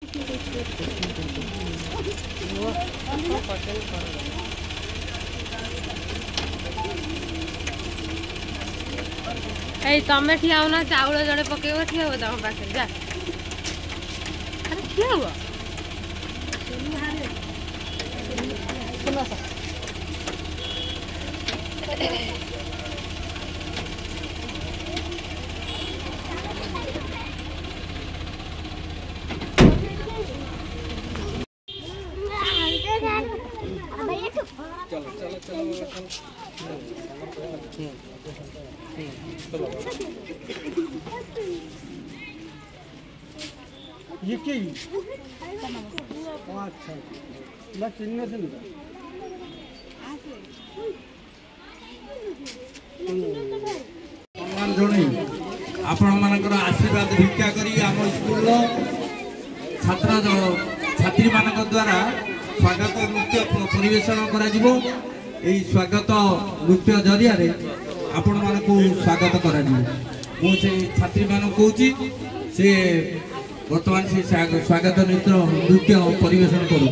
ए तमे ठिया हो ना चाउल जड़े पकेब ठिया हो तम पाखे जा अरे ठिया हो चलो चलो चलो ये क्या अच्छा मैं चिन्ह से आपण मानकर आशीर्वाद भिक्षा करी आम स्कूल छात्र छात्री मानक द्वारा स्वागत नृत्य परिवेषण करा जिवो एई स्वागत नृत्य जरिया रे आपण मानकु स्वागत करा जिवो मो से छात्री मान कहूची से वर्तमान से स्वागत नृत्य परिवेषण करू।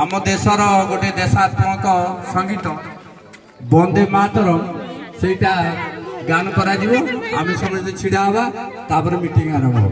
आम देशर गोटे देशात्मक संगीत वंदे मातरम सेटा गान करा जिवो आमे समस्त छिड़ा हवा तापर मीटिंग आरंभ हो।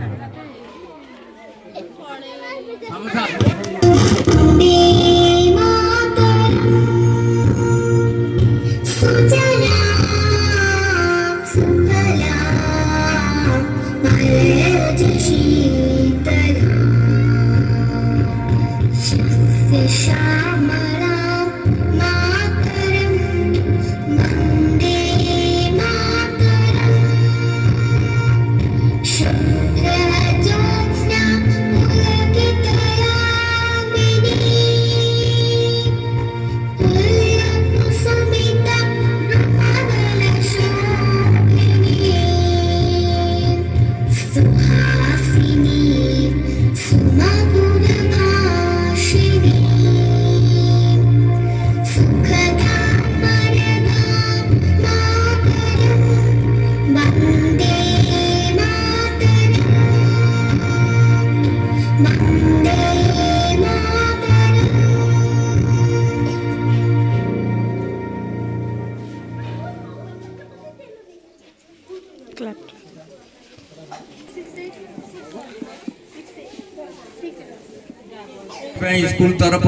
स्कूल तरफ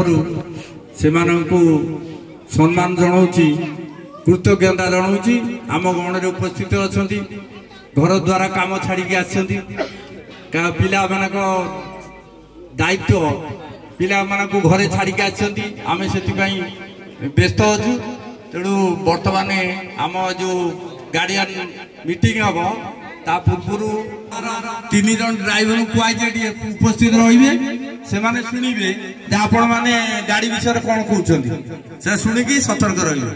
से सम्मान जनाऊँगी कृतज्ञता जनाऊँगी आम गण में उपस्थित अच्छा घर द्वारा काम छाड़ी आसछंती पिला मानक दायित्व पिला मानक घरे छाड़ी आसछंती आमे सेतिपई व्यस्त अच्छु तेणु बर्तमान आम जो गार्डियन मीटिंग हम ता पूर्व 3 जन ड्राइवर को उपस्थित रहिबे से माने सुनिबे जे आपण माने गाड़ी विषय कौन कहउछंती से सुनिकी सतर्क रहिबे।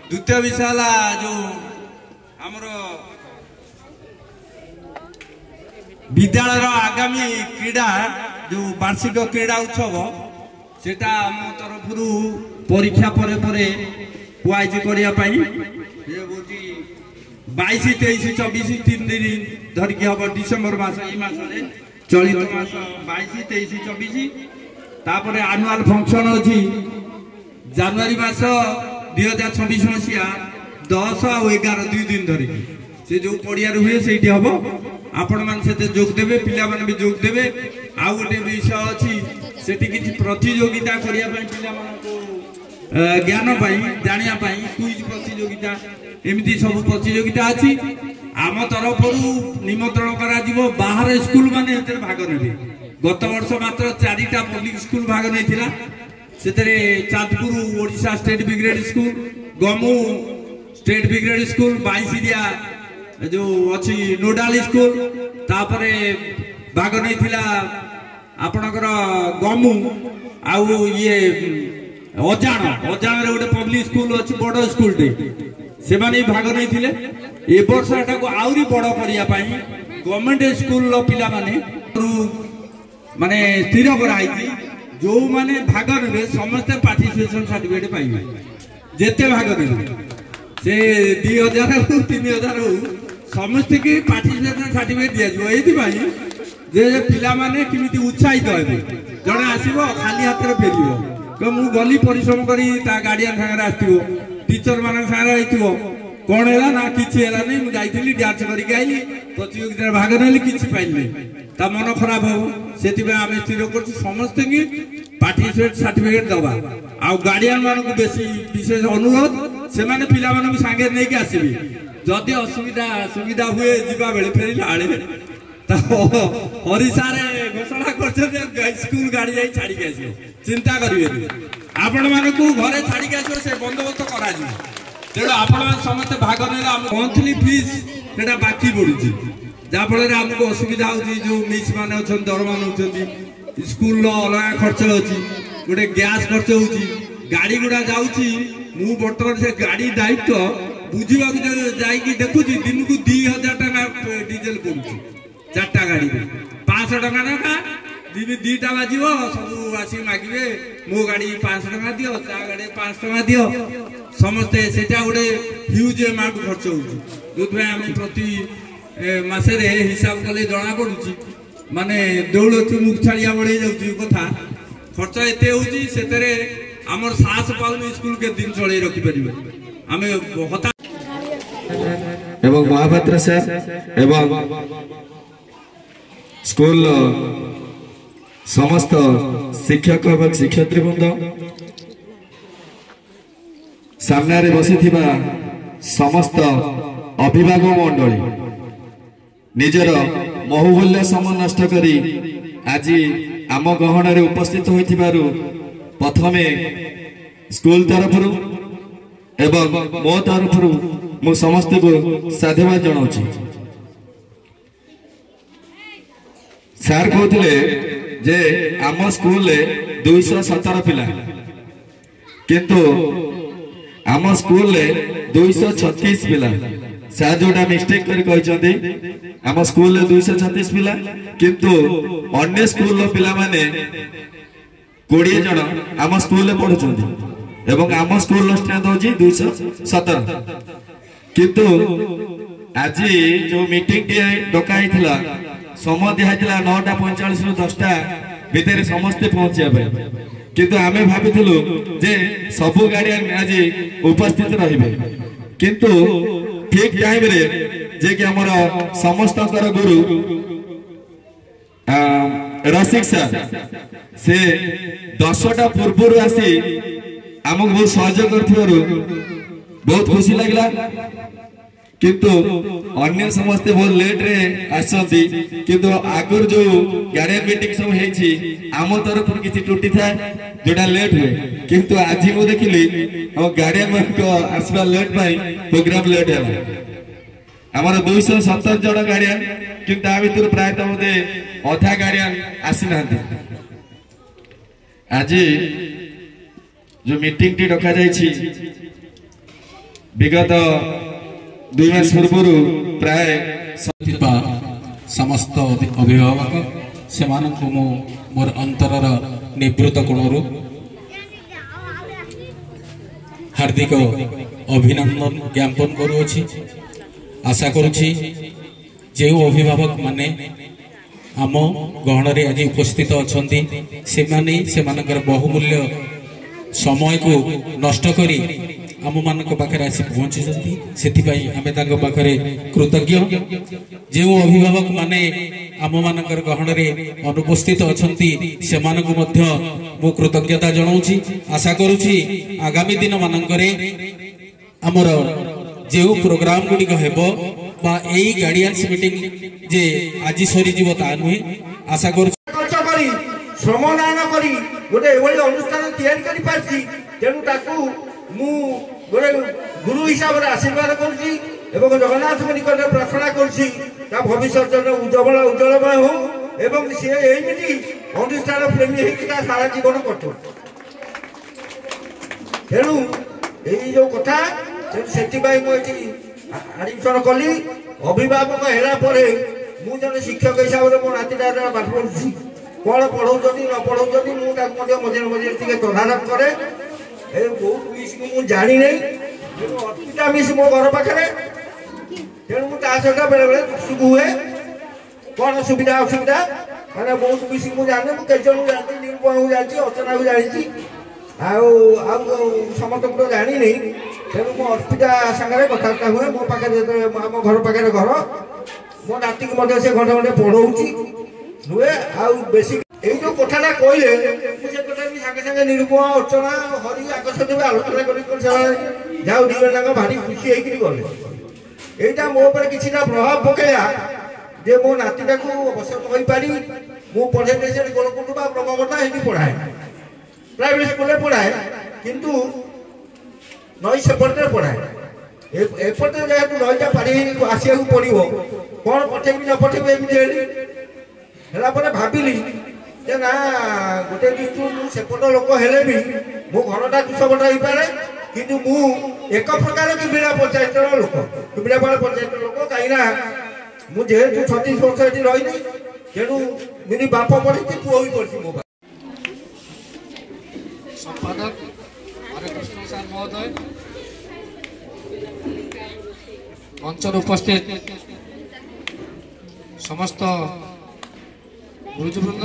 द्वितीय विषय हला जो हमर विद्यालय आगामी क्रीड़ा जो वार्षिक क्रीड़ा उत्सव सेटा आम तरफ परीक्षा परे परे पुआइज करिया पाई 22 23 24 3 दिन धरिकी हम डिसेम्बर मास चलित मास 22 23 24 तापर एनुअल फंक्शन अच्छी जनवरी मास 2026 मसीहा 10 और 11 2 दिन धरिकी से जो पड़िया हुए से हम आपण मैंने जोग देवे पिला माने भी जोग देवे आउ गोटे विषय अच्छी सेठी किछि प्रतियोगिता करिया पई पिला मानको ज्ञान पाई जानिया पाई क्विज प्रतियोगिता एमती सब प्रतियोगिता अच्छी आम तरफ निमंत्रण करा बाहर स्कूल माने भाग ने गत वर्ष मात्र 4टा पब्लिक स्कूल भाग नहीं से Chandpur Odisha state brigade school गमू स्टेट ब्रिगेड स्कूल बाईसिरिया जो अच्छी नोडाल स्कूल तापर भाग नहीं आपणकर गमू आउ ये अजाण अजाण गोटे पब्लिक स्कूल अच्छी बड़ स्कूल टे से माने भाग नहीं ए वर्ष आहरी बड़ करने गवर्नमेंट स्कूल पिला माने स्थिर कराई जो माने भाग ने समस्ते पार्टिसिपेशन सर्टिफिकेट पाइबे जेते भाग ने से 2000 रु 3000 समस्त की पार्टिसिपेशन सर्टिफिकेट दिया जे पिला माने किमिति उत्साहित हेबे जड़े आसीबो खाली हाथ रे फेरिबो तो मु गली परिश्रम करी ता गार्डियन संगे आस्तिबो टीचर मान संगे आइतिबो कौन है ना किसी है नहीं मुझे जाइली डांस करके आइली प्रतियोगिता भाग नेली किछि पाइली ता मन खराब हो सेति आम स्थिर कर समस्त की पार्टिसिपेट सर्टिफिकेट दबा आ गार्डियन मान को बेसी विशेष अनुरोध से माने पिला मान को संगे नहीं के आसीबी जदि असुविधा सुविधा हुए जीवा बेले फेरिला आले ता हरिसा रे घोषणा करछे स्कूल गाड़ी जाई छाड़ी के आसी चिंता करिवे आपण मान को घरे छाड़ी के आसी से बंदोबस्त करा जी तेणु आपण समस्त भाग ने मंथली फीस सेटा बाकी पड़ुची जहाँ फल आमको असुविधा होची जो मिस मान अच्छा दरमा नौ स्कूल अलग खर्च अच्छी गोटे गैस खर्च होची गाड़ी गुड़ा जाऊँगी मु बर्तमान से गाड़ी दायित्व बुझा जाकि देखुची दिन को 2000 टका डीजेल पड़ुची 4टा गाड़ी 500 टका ना दिन 2टा बाजिब सब आसिक मागे मो गाड़ी 500 टका दियो ता गाड़ी 500 टका दियो समस्ते सेटा गोटे ह्यूज अमाउंट खर्च हो जो आम प्रति मासे हिसाब कले जना पड़ुची माने दौड़ मुख छाड़िया बढ़े जाऊँ कथा खर्च एत होते आमर साहस पाऊनी स्कूल के दिन चल रखिपर आम हता एवं महापात्र सर एवं स्कूल समस्त शिक्षक एवं शिक्षयित्री वृंद सामने बसी समस्त अभिभावक मंडली निजर बहुमूल्य समय नष्ट करी आज आम गहन उपस्थित होइथिबारु प्रथमे स्कूल तरफ एवं मो तरफ मु समस्त को साधुवाद जनाऊँ। सार कहते जे आम स्कूल 217 पिला किंतु आम स्कूल 236 पिला सार जोटा मिस्टेक कर आम स्कूल 236 पिला किंतु अन्य स्कूल पिला माने 20 जन आम स्कूल पढ़ुଛନ୍ତି एवं आम स्कूल स्ट्रेंथ होची 217 किंतु आज जो मीटिंग टे डकाई थिला समय दिया 9:45 रु 10टा भितर समस्ते पहुंचा किंतु आमे भाबिथिलु जे सबु गार्डियन आज उपस्थित रहिबे किंतु ठीक टाइम रे जे कि हमर समस्त गुरु रसिक सार से 10टा पूर्व आसी आमको बहुत सहयोग कर बहुत खुशी लगला किंतु अन्य समस्ते बहुत लेट रे आसती किंतु आगर जो गार्डियन मीटिंग सब हेची आम तरफ किसी त्रुटि था जोटा लेट हुए किंतु आज मु देखिली हम गार्डियन को आसवा लेट पाई प्रोग्राम लेट है आमर 270 जन गार्डियन किंतु आ भीतर प्रायतः मते अधा गार्डियन आसी ना आज जो मीटिंग टी रखा जायछि विगत 2 मास पूर्व प्राय समस्त अभिभावक से मोर अंतरर निवृत्त कोणरू हार्दिक अभिनंदन ज्ञापन करुछि। आशा करुछि जे अभिभावक माने आम गहन रे आज उपस्थित अछंती से माने से मानकर बहुमूल्य समय को नष्ट करी आम मान पाखे आसी पहुंची से पाखे कृतज्ञ जो अभिभावक माने आम मान गहन में अनुपस्थित अच्छा से मु कृतज्ञता जनाऊँगी। आशा करुछि आगामी दिन मानकरे आमर जो प्रोग्राम गुड़िक हेबो बा एई गार्डियंस मीटिंग जे आज सरी जीव ता नुहे आशा करुछि श्रमदान करी गोटे एभली अनुष्ठान तैयारी करि पारछि तेणु ताकू मु गोटे गुरु हिसाब से आशीर्वाद करुछि एवं जगन्नाथ निकट प्रार्थना करुछि ता भविष्य उज्जवलमय हो एवं सी एमिति अनुष्ठान प्रेमी होकर सारा जीवन कटु तेणु यही जो कथा से आडमिशन कली अभिभावक है मुझे शिक्षक हिसाब से मो नातीटा पाठ पढ़ुछि कौन पढ़ाऊँ न पढ़ाऊँ मुझे मझे मझे टे तदारख करे बहुत मिस को जानी नहीं अतिटा मिस मो घर पाखे तेणु मुझे बेले बेले दुख हुए कौन सुविधा असुविधा मैंने बहुत मिस को जाने मुझे जानती निरूपण को जानती अर्चना को जानी समस्त को जानी नहीं तेणु मो अर्पिता सागर कथबार्ता हुए मो पाखे आम घर पाखे घर मो नाती को से घंटे घंटे पढ़ाऊँगी हुए बेसी जो कथाटा कहले सागे सागे निरूपण अर्चना हरि आकर्षण आलोचना कर जाऊ दिजन भारी खुशी होकर गले यहाँ मो पर किसी प्रभाव पकड़ा जे मो नातीटा को अवश्य कही पारी मु पढ़े गोलकुंड ब्रह्मगता ही पढ़ाए प्राइवेट स्कूल पढ़ाए किंतु नई सेपटे पढ़ाए एपटे जेहतु नईटा पारी आसा पड़ो कौन पठेबी न पठेबी एमती भाविली जे ना गोटे दृष्टि सेपट लोक हेले भी मो घरटा 200 फुट हो पारे किंतु मु एक प्रकार किबिड़ा पंचायत लोक किबिड़ापाड़ पंचायत लोक कहीं मुझे 36 वर्ष ये रही तेणु मेरी बाप पढ़ी पुओ भी पढ़ी मो संपादक हरे कृष्ण सार महोदय मंचर उपस्थित समस्त गुरुजवृंद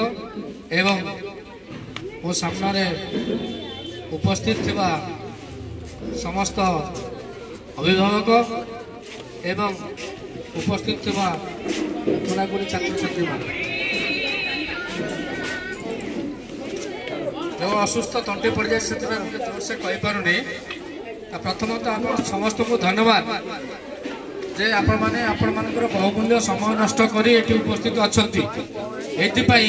एवं वो सामने उपस्थित थिबा समस्त अभिभावक एवं उपस्थित थिबा गुणागुणी छात्र छात्री मान जो असुस्थ तंटे पड़ जाए से जोर से कही पारुनी प्रथमतः आप समस्त को धन्यवाद जे आपण माने आपण मानकर बहुमूल्य समय नष्ट करी एठी उपस्थित अछंती एथिपाई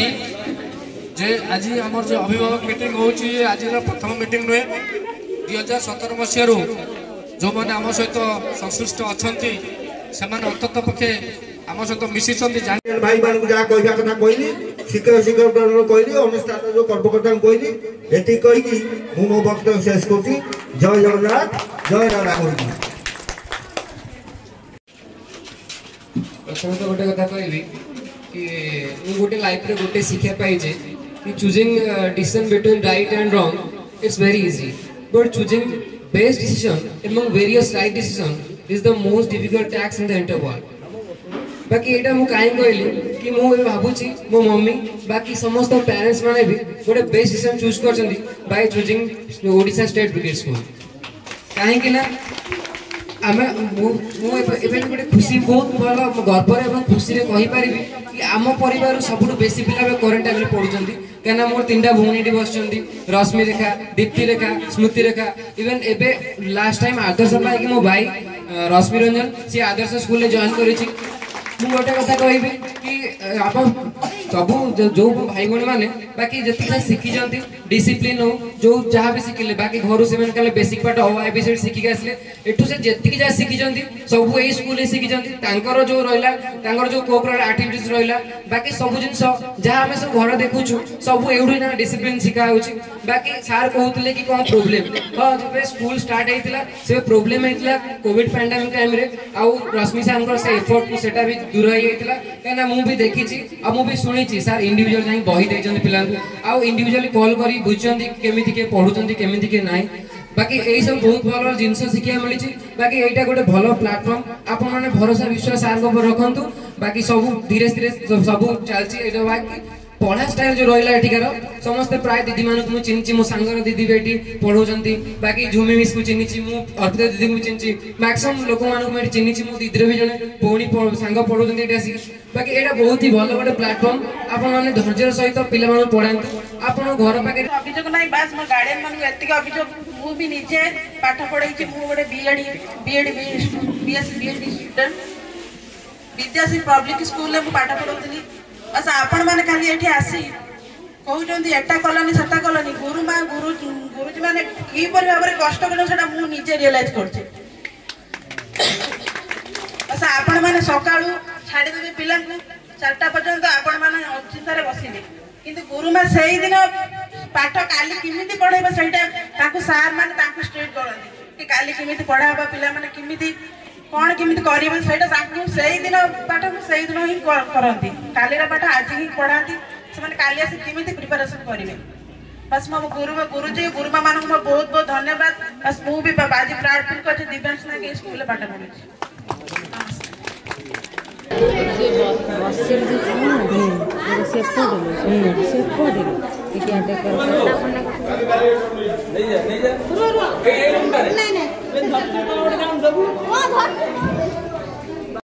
जे आज आमर जो अभिभावक मीटिंग होची आज प्रथम मीटिंग नुहे 2017 मसीह जो मैंने आम सहित संश्लिष्ट अछंती से माने अंतत पक्षे आम सहित मिसिछंती जान भाई मान को जा कहबा कथा कहली शिक्षक शिक्षक कहली अनुष्ठान जो कर्मकर्ता कहली एति कहि कि मु मो वक्तव्य शेष करती। जय जगन्नाथ जय राम। प्रथम तो गोटे कथा कहली कि मु गोटे लाइफ रे गोटे शिक्षा पाइजे कि choosing decision between right and wrong it's very easy but choosing best decision among various right decision is the most difficult task in the entire world। बाकी एटा मु काहे कहली कि मु ए भाबुची मो मम्मी बाकी समस्त पेरेंट्स माने भी गोटे बेस्ट डिसीजन चूज करचंदी by choosing Odisha state brigade school काहे कि ना आमे मु एबे गोटे खुशी बहुत भलो गर्व एवं खुशी रे कहि पारिबी कि आम परिवार सबुठ बेसी पिला क्वारंटाइन में पढ़ुंट कहीं मोर 3टा भौणी बस रश्मि रेखा दीप्ति रेखा स्मृति रेखा इवेन एबे लास्ट टाइम आदर्श पाई मो भाई रश्मि रंजन सी आदर्श स्कूल में जॉइन करी गोटे कथा कहबी कि आप सब जो भाई भौणी मैंने बाकी जितना शिखी डिसिप्लिन हो जो जहाँ भी शिखिले बाकी घर से बेसिक पार्ट हो एबीसीडी शिखिक आसले एठू से जी जहाँ शिखी सब यही स्कूल शिखी जो रहा जो कोकुलर एक्टिविटीज रहा बाकी सब जिन जहाँ आम सब घर देखु सब एवढी ना डिसिप्लिन शिखा बाकी सार कहते कि कौन प्रोब्लेम हाँ जब स्कूल स्टार्ट होता से प्रोब्लेम होता कोविड पैंडेमिक टाइम आउ रश्मि सार से एफर्ट सेटा भी दूर हो जाता कहीं मुझे देखी मुझे शुणी सार इंडिविजुअल जाए बही देते पिला आउ इंडिविजुअली कॉल कर बुझुंट केमी किए पढ़ुंट केमी किए ना बाकी यही सब बहुत भल जिनस शिखा मिली बाकी यहाँ गोटे भल प्लाटफर्म आपण मैंने भरोसा विश्वास सार रखु बाकी सब धीरे धीरे सब चलती बाकी पढ़ा स्टाइल जो रहा एठिकार समस्ते प्राय दीदी मानक मुझे चिन्ह मो सांगर दीदी भी ये पढ़ाऊँ बाकी झुमी मिस को चिन्ही मु अर्पिता दीदी को चिन्ही मैक्सिमम लोक मानक चिन्ही मो दीदी भी जन भौणी सांग पढ़ाऊँ ये आसिक बाकी यहाँ बहुत ही भल गोटे प्लाटफर्म आपने धैर्य सहित पिला पढ़ाते आप घर पाखे अभियोग ना बास मो गार्डियन मान एतिक अभियोग मुझे निजे पाठ पढ़ाई गोटे BEd BSc BEd student Vidyashree public school में पाठ पढ़ाऊली बस आपण मैंने खाली ये आसी कहते एटा कलनी सेटा कलनी गुरुमा गुरुजी मैंने किपर भाव में कष्ट कर मुझे रियलाइज कर बस आपण मैंने सका छाड़देवे पिला 4टा पर्यंत आपण मैंने अचिंतार बसिले किंतु गुरुमा से ही दिन पाठ काली किमिति पढ़ेबा सेटा सार मैंने स्ट्रेट करती कि काली किमिति पढ़ाबा पिला माने किमिति कौन केमिति करेंगे से दिन पाठ से दिन ही करती कालीर पाठ आज ही पढ़ाती से काली आस केमिति प्रिपरेशन करेंगे बस मो गुरुजी गुरुमा मान बहुत बहुत धन्यवाद बस मुझे आज प्राउड फील कर दिव्यांश नायक स्कूल पाठ पढ़ी नहीं